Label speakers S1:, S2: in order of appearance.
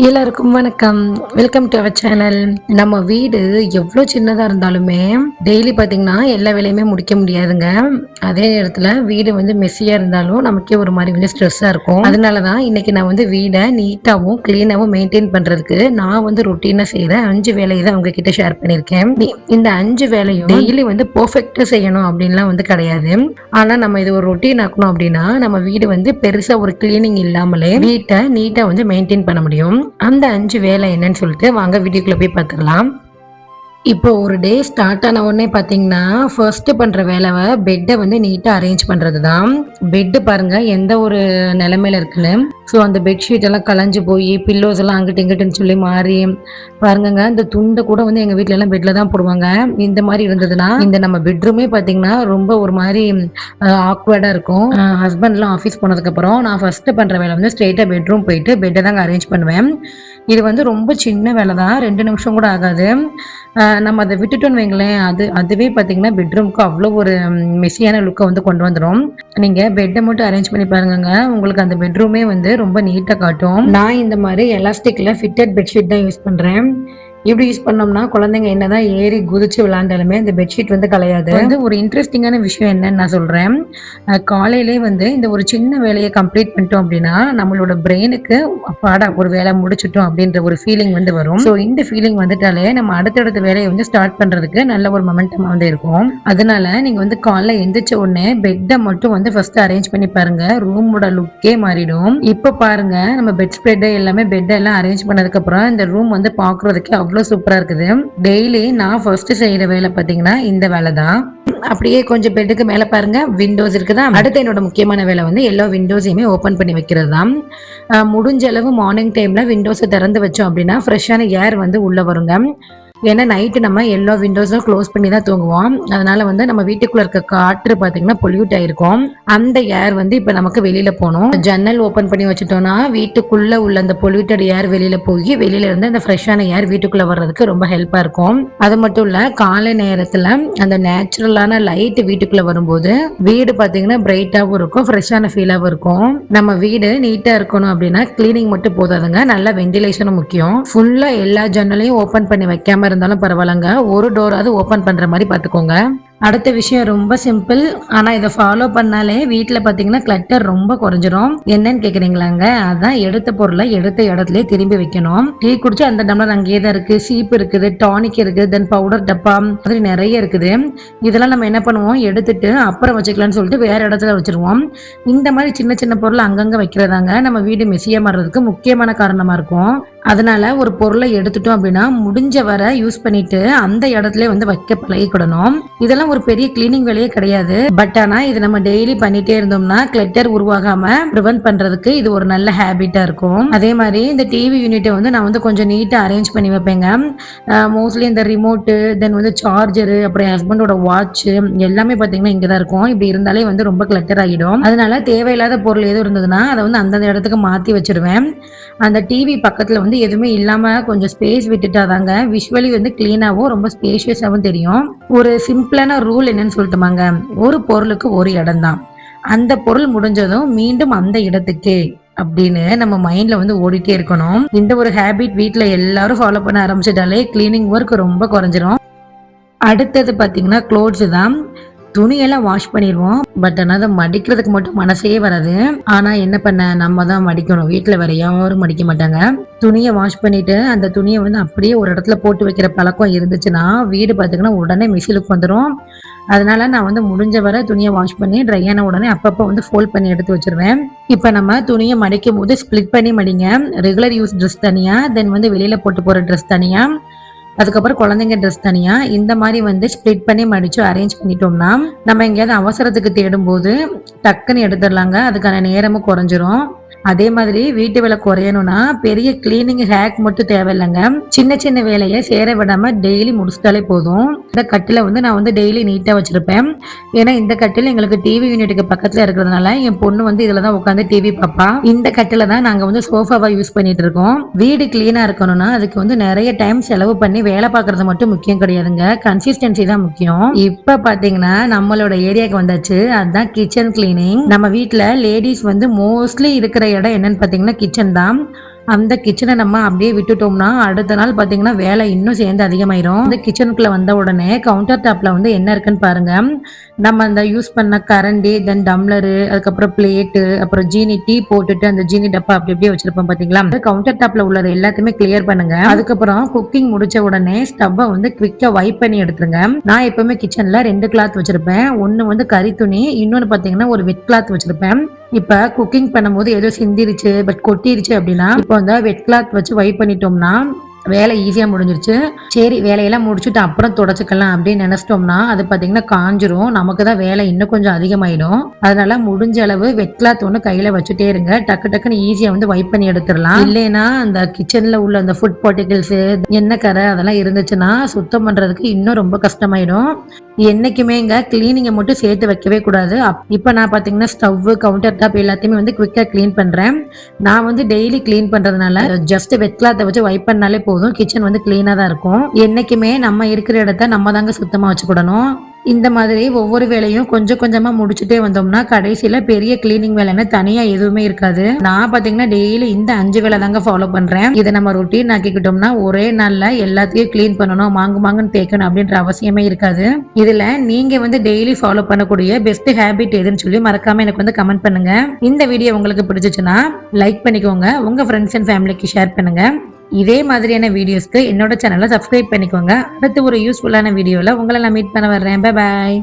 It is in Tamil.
S1: எல்லாருக்கும் வணக்கம். Welcome to our channel. நம்ம வீடு எவ்வளோ சின்னதாக இருந்தாலுமே டெய்லி பார்த்தீங்கன்னா எல்லா வேலையுமே முடிக்க முடியாதுங்க. அதே நேரத்தில் வீடு வந்து மெஸ்ஸியாக இருந்தாலும் நமக்கே ஒரு மாதிரி வந்து ஸ்ட்ரெஸ்ஸாக இருக்கும். அதனால தான் இன்னைக்கு நான் வந்து வீடை நீட்டாகவும் க்ளீனாகவும் மெயின்டைன் பண்ணுறதுக்கு நான் வந்து ரொட்டீனாக செய்கிற 5 வேலையை தான் உங்ககிட்ட ஷேர் பண்ணியிருக்கேன். இந்த 5 வேலையும் டெய்லி வந்து பர்ஃபெக்டாக செய்யணும் அப்படின்லாம் வந்து கிடையாது. ஆனால் நம்ம இது ஒரு ரொட்டீன் ஆக்கணும் அப்படின்னா நம்ம வீடு வந்து பெருசாக ஒரு கிளீனிங் இல்லாமலே வீட்டை நீட்டாக வந்து மெயின்டைன் பண்ண முடியும். அந்த 5 வேலை என்னன்னு சொல்லிட்டு வாங்க வீடியோக்குள்ள போய் பார்த்துக்கலாம். இப்போ ஒரு டே ஸ்டார்ட் ஆன உடனே பார்த்தீங்கன்னா ஃபர்ஸ்ட் பண்ணுற வேலை பெட்டை வந்து நீட்டாக அரேஞ்ச் பண்ணுறது தான். பெட்டு பாருங்க எந்த ஒரு நிலைமையில இருக்குன்னு. ஸோ அந்த பெட்ஷீட் எல்லாம் கலைஞ்சு போய் பில்லோஸ் எல்லாம் அங்கிட்டு இங்கிட்டுன்னு சொல்லி மாறி பாருங்கங்க. இந்த துண்டை கூட வந்து எங்கள் வீட்டில எல்லாம் பெட்டில் தான் போடுவாங்க. இந்த மாதிரி இருந்ததுன்னா இந்த நம்ம பெட்ரூமே பார்த்தீங்கன்னா ரொம்ப ஒரு மாதிரி ஆக்வர்டாக இருக்கும். ஹஸ்பண்ட்லாம் ஆஃபீஸ் போனதுக்கப்புறம் நான் ஃபர்ஸ்ட் பண்ணுற வேலை வந்து ஸ்ட்ரெயிட்டாக பெட்ரூம் போயிட்டு பெட்டை தாங்க அரேஞ்ச் பண்ணுவேன். இது வந்து ரொம்ப சின்ன வேலை தான், 2 நிமிஷம் கூட ஆகாது. நம்ம அதை விட்டுட்டோன்னு வைங்களேன், அதுவே பார்த்தீங்கன்னா பெட்ரூம்க்கு அவ்வளோ ஒரு மெஸ்ஸியான லுக்கை வந்து கொண்டு வந்துடும். நீங்கள் பெட்டை மட்டும் அரேஞ்ச் பண்ணி பாருங்க, உங்களுக்கு அந்த பெட்ரூமே வந்து ரொம்ப நீட்டாக காட்டும். நான் இந்த மாதிரி எலாஸ்டிக்கில் ஃபிட்டட் பெட்ஷீட் தான் யூஸ் பண்ணுறேன். இப்படி யூஸ் பண்ணோம்னா குழந்தைங்க என்னதான் ஏறி குதிச்சு விளையாண்டாலுமே இந்த பெட்ஷீட் வந்து கலையாது. வந்து ஒரு இன்ட்ரெஸ்டிங்கான விஷயம் என்னன்னு நான் சொல்றேன். காலையிலே வந்து இந்த ஒரு சின்ன வேலையை கம்ப்ளீட் பண்ணிட்டோம் அப்படின்னா நம்மளோட பிரெயினுக்கு அப்பாடா ஒரு வேலை முடிச்சிட்டோம் அப்படின்ற ஒரு ஃபீலிங் வந்து வரும். ஸோ இந்த ஃபீலிங் வந்துட்டாலே நம்ம அடுத்தடுத்த வேலையை வந்து ஸ்டார்ட் பண்றதுக்கு நல்ல ஒரு மொமெண்டம் வந்து இருக்கும். அதனால நீங்க வந்து காலைல எந்திரிச்ச உடனே பெட்டை மட்டும் வந்து ஃபர்ஸ்ட் அரேஞ்ச் பண்ணி பாருங்க, ரூமோட லுக்கே மாறிடும். இப்ப பாருங்க நம்ம பெட் ஸ்ப்ரெட் எல்லாமே பெட் எல்லாம் அரேஞ்ச் பண்ணதுக்கு அப்புறம் இந்த ரூம் வந்து பாக்குறதுக்கு அவ்வளோ சூப்பரா இருக்குது. டெய்லி நான் ஃபர்ஸ்ட் செய்யற வேலை பார்த்தீங்கன்னா இந்த வேலை தான். அப்படியே கொஞ்சம் பெட்டுக்கு மேல பாருங்க விண்டோஸ் இருக்குதா. அடுத்து என்னோட முக்கியமான வேலை வந்து எல்லா விண்டோஸையுமே ஓபன் பண்ணி வைக்கிறது தான். முடிஞ்ச அளவு மார்னிங் டைம்ல விண்டோஸை திறந்து வச்சோம் அப்படின்னா ஃப்ரெஷ்ஷான ஏர் வந்து உள்ள வருங்க. ஏன்னா நைட்டு நம்ம எல்லா விண்டோஸும் க்ளோஸ் பண்ணி தான் தூங்குவோம். அதனால வந்து நம்ம வீட்டுக்குள்ள இருக்க காற்று பார்த்தீங்கன்னா பொல்யூட் ஆயிருக்கும். அந்த ஏர் வந்து இப்போ நமக்கு வெளியில போகணும். ஜன்னல் ஓப்பன் பண்ணி வச்சுட்டோம்னா வீட்டுக்குள்ள உள்ள அந்த பொல்யூட்டட் ஏர் வெளியில போய் வெளியில இருந்து அந்த ஃப்ரெஷ்ஷான ஏர் வீட்டுக்குள்ள வர்றதுக்கு ரொம்ப ஹெல்ப்பா இருக்கும். அது மட்டும் இல்ல காலை நேரத்துல அந்த நேச்சுரலான லைட் வீட்டுக்குள்ள வரும்போது வீடு பார்த்தீங்கன்னா பிரைட்டாகவும் இருக்கும், ஃப்ரெஷ்ஷான ஃபீலாகவும் இருக்கும். நம்ம வீடு நீட்டா இருக்கணும் அப்படின்னா கிளீனிங் மட்டும் போதாதுங்க, நல்ல வென்டிலேஷனும் முக்கியம். ஃபுல்லா எல்லா ஜன்னலையும் ஓப்பன் பண்ணி வைக்காம இருந்தாலும் பரவாயில்லங்க, ஒரு டோராவது ஓபன் பண்ற மாதிரி பாத்துக்கோங்க. அடுத்த விஷயம் ரொம்ப சிம்பிள், ஆனா இதை ஃபாலோ பண்ணாலே வீட்டுல பாத்தீங்கன்னா கிளட்டர் ரொம்ப குறைஞ்சிரும். என்னன்னு கேக்குறீங்களாங்க, அதான் எடுத்த பொருளை எடுத்த இடத்துல திரும்பி வைக்கணும். டீ குடிச்சு அந்த டம்ளர் அங்கேயே தான் இருக்கு, சீப்பு இருக்குது, டானிக் இருக்குது, தென் பவுடர் டப்பா மாதிரி நிறைய இருக்குது. இதெல்லாம் நம்ம என்ன பண்ணுவோம், எடுத்துட்டு அப்புறம் வச்சுக்கலாம்னு சொல்லிட்டு வேற இடத்துல வச்சிருவோம். இந்த மாதிரி சின்ன சின்ன பொருள் அங்கங்க வைக்கிறதாங்க நம்ம வீடு மெஸ்ஸியா மாறுறதுக்கு முக்கியமான காரணமா இருக்கும். அதனால ஒரு பொருளை எடுத்துட்டோம் அப்படின்னா முடிஞ்ச வரை யூஸ் பண்ணிட்டு அந்த இடத்துல வந்து வைக்க பழகிக்கணும். இதெல்லாம் ஒரு பெரிய கிளீனிங் வேலையே கிடையாது. பட் ஆனா இது நம்ம டெய்லி பண்ணிட்டே இருந்தோம்னா கிளட்டர் உருவாகாம ப்ரிவென்ட் பண்றதுக்கு இது ஒரு நல்ல ஹேபிட்டா இருக்கும். அதே மாதிரி இந்த டிவி யூனிட்டை வந்து நான் வந்து கொஞ்சம் நீட்டா அரேஞ்ச் பண்ணி வைப்பேங்க. மோஸ்ட்லி இந்த ரிமோட்டு, தென் வந்து சார்ஜரு, அப்புறம் ஹஸ்பண்டோட வாட்ச் எல்லாமே பாத்தீங்கன்னா இங்கதான் இருக்கும். இப்படி இருந்தாலே வந்து ரொம்ப கிளட்டர் ஆகிடும். அதனால தேவையில்லாத பொருள் எதுவும் இருந்ததுன்னா அதை வந்து அந்தந்த இடத்துக்கு மாத்தி வச்சிருவேன். அந்த டிவி பக்கத்துல வந்து எதுவுமே இல்லாம கொஞ்சம் ஸ்பேஸ் விட்டுட்டாதாங்க விஷுவலி வந்து கிளீனாவும் ரொம்ப ஸ்பேஷியஸாவும் தெரியும். ஒரு சிம்பிளான ரூல் என்னன்னு சொல்லட்டுமாங்க, ஒரு பொருளுக்கு ஒரு இடம் தான், அந்த பொருள் முடிஞ்சதும் மீண்டும் அந்த இடத்துக்கே அப்படின்னு நம்ம மைண்ட்ல வந்து ஓடிட்டே இருக்கணும். இந்த ஒரு ஹேபிட் வீட்டுல எல்லாரும் ஃபாலோ பண்ண ஆரம்பிச்சிட்டாலே கிளீனிங் ஒர்க் ரொம்ப குறைஞ்சிரும். அடுத்தது பாத்தீங்கன்னா க்ளோத்ஸ் தான். துணியெல்லாம் வாஷ் பண்ணிடுவோம், பட் ஆனால் அதை மடிக்கிறதுக்கு மட்டும் மனசே வராது. ஆனா என்ன பண்ண, நம்ம தான் மடிக்கணும், வீட்டுல வேற யாரும் மடிக்க மாட்டாங்க. துணியை வாஷ் பண்ணிட்டு அந்த துணியை வந்து அப்படியே ஒரு இடத்துல போட்டு வைக்கிற பழக்கம் இருந்துச்சுன்னா வீடு பார்த்தீங்கன்னா உடனே மிஷினுக்கு வந்துடும். அதனால நான் வந்து முடிஞ்ச வரை துணியை வாஷ் பண்ணி ட்ரை ஆன உடனே அப்பப்போ வந்து ஃபோல்ட் பண்ணி எடுத்து வச்சிருவேன். இப்போ நம்ம துணியை மடிக்கும் போது ஸ்பிளிட் பண்ணி மடிங்க. ரெகுலர் யூஸ் ட்ரெஸ் தனியா, தென் வந்து வெளியில போட்டு போற ட்ரெஸ் தனியா, அதுக்கப்புறம் குழந்தைங்க ட்ரெஸ் தனியா, இந்த மாதிரி வந்து ஸ்ப்ளிட் பண்ணி மடிச்சு அரேஞ்ச் பண்ணிட்டோம்னா நம்ம எங்கேயாவது அவசரத்துக்கு தேடும் போது டக்குன்னு எடுத்துடலாங்க, அதுக்கான நேரமும் குறைஞ்சிரும். அதே மாதிரி வீட்டு வேலை குறையணும்னா பெரிய கிளீனிங் ஹேக் மட்டும் தேவையில்லைங்க, சின்ன சின்ன வேலையை சேர விடாம டெய்லி முடிச்சிட்டாலே போதும். இந்த கட்டில வந்து நான் வந்து டெய்லி நீட்டா வச்சிருப்பேன். ஏன்னா இந்த கட்டில் எங்களுக்கு டிவி யூனிட்டுக்கு பக்கத்துல இருக்கிறதுனால என் பொண்ணு வந்து இதுலதான் உட்காந்து டிவி பாப்பா. இந்த கட்டில தான் நாங்க வந்து சோஃபாவா யூஸ் பண்ணிட்டு இருக்கோம். வீடு கிளீனா இருக்கணும்னா அதுக்கு வந்து நிறைய டைம் செலவு பண்ணி வேலை பார்க்கறது மட்டும் முக்கியம் கிடையாதுங்க, கன்சிஸ்டன்சி தான் முக்கியம். இப்ப பாத்தீங்கன்னா நம்மளோட ஏரியாவுக்கு வந்தாச்சு, அதுதான் கிச்சன் கிளீனிங். நம்ம வீட்டுல லேடிஸ் வந்து மோஸ்ட்லி இருக்கிற இடம் என்னன்னு பாத்தீங்கன்னா கிச்சன் தான். அந்த கிச்சனை நம்ம அப்படியே விட்டுட்டோம்னா அடுத்த நாள் பாத்தீங்கன்னா வேலை இன்னும் சேர்ந்து அதிகமாயிரும். இந்த கிச்சனுக்குள்ள வந்த உடனே கவுண்டர் டாப்ல வந்து என்ன இருக்குன்னு பாருங்க. நம்ம அந்த யூஸ் பண்ண கரண்டி, தென் டம்ளரு, அதுக்கப்புறம் பிளேட்டு, அப்புறம் ஜீனி டீ போட்டுட்டு அந்த ஜீனி டப்பா அப்படி அப்படியே வச்சிருப்போம் பாத்தீங்களா. கவுண்டர் டாப்ல உள்ளது எல்லாத்தையுமே கிளியர் பண்ணுங்க. அதுக்கப்புறம் குக்கிங் முடிச்ச உடனே ஸ்டவ்வை வந்து குவிக்கா வைப் பண்ணி எடுத்துருங்க. நான் எப்பவுமே கிச்சன்ல 2 கிளாத் வச்சிருப்பேன். ஒன்னு வந்து கறி துணி, இன்னொன்னு பாத்தீங்கன்னா ஒரு வெட் கிளாத் வச்சிருப்பேன். இப்ப குக்கிங் பண்ணும்போது ஏதோ சிந்திருச்சு பட் கொட்டிருச்சு அப்படின்னா இப்போ வந்து வெட் கிளாத் வச்சு வைப் பண்ணிட்டோம்னா வேலை ஈஸியா முடிஞ்சிருச்சு. சரி வேலையெல்லாம் முடிச்சுட்டு அப்புறம் தொடச்சுக்கலாம் அப்படின்னு நினைச்சிட்டோம்னா அது பாத்தீங்கன்னா காஞ்சிரும். நமக்கு தான் வேலை இன்னும் கொஞ்சம் அதிகமாயிடும். அதனால முடிஞ்ச அளவு வெட் கிளாத் ஒன்று கையில வச்சுட்டே இருங்க. டக்கு டக்குன்னு ஈஸியா வந்து வைப் பண்ணி எடுத்துடலாம். இல்லைன்னா அந்த கிச்சன்ல உள்ள அந்த ஃபுட் பார்ட்டிகல்ஸ், எண்ணெய் கரை அதெல்லாம் இருந்துச்சுன்னா சுத்தம் பண்றதுக்கு இன்னும் ரொம்ப கஷ்டமாயிடும். என்னைக்குமே இங்க கிளீனிங்கை மட்டும் சேர்த்து வைக்கவே கூடாது. இப்ப நான் பாத்தீங்கன்னா ஸ்டவ், கவுண்டர் டாப் எல்லாத்தையுமே வந்து குவிக்கா கிளீன் பண்றேன். நான் வந்து டெய்லி கிளீன் பண்றதுனால ஜஸ்ட் வெட் கிளாத்தை வச்சு வைப் பண்ணாலே போதும். கிச்சன் வந்து கிளீனா தான் இருக்கும். என்னைக்குமே நம்ம இருக்கிற இடத்த நம்ம தாங்க சுத்தமா வச்சுக்கிடணும். இந்த மாதிரி ஒவ்வொரு வேலையும் கொஞ்சம் கொஞ்சமா முடிச்சுட்டே வந்தோம்னா கடைசியில பெரிய கிளீனிங் வேலைன்னு தனியா எதுவுமே இருக்காது. நான் பாத்தீங்கன்னா டெய்லி இந்த 5 வேலை தாங்க ஃபாலோ பண்றேன். இதை நம்ம ரொட்டீன் ஆக்கிக்கிட்டோம்னா ஒரே நாள்ல எல்லாத்தையும் கிளீன் பண்ணணும், மாங்குன்னு தேய்க்கணும் அப்படின்ற அவசியமே இருக்காது. இதுல நீங்க வந்து டெய்லி ஃபாலோ பண்ணக்கூடிய பெஸ்ட் ஹேபிட் எதுன்னு சொல்லி மறக்காம எனக்கு வந்து கமெண்ட் பண்ணுங்க. இந்த வீடியோ உங்களுக்கு பிடிச்சிச்சுன்னா லைக் பண்ணிக்கோங்க, உங்க ஃப்ரெண்ட்ஸ் அண்ட் ஃபேமிலிக்கு ஷேர் பண்ணுங்க. இதே மாதிரியான வீடியோஸ்க்கு என்னோட சேனலை சப்ஸ்கிரைப் பண்ணிக்கோங்க. அடுத்து ஒரு யூஸ்ஃபுல்லான வீடியோல உங்களை நான் மீட் பண்ண வர்றேன். Bye bye.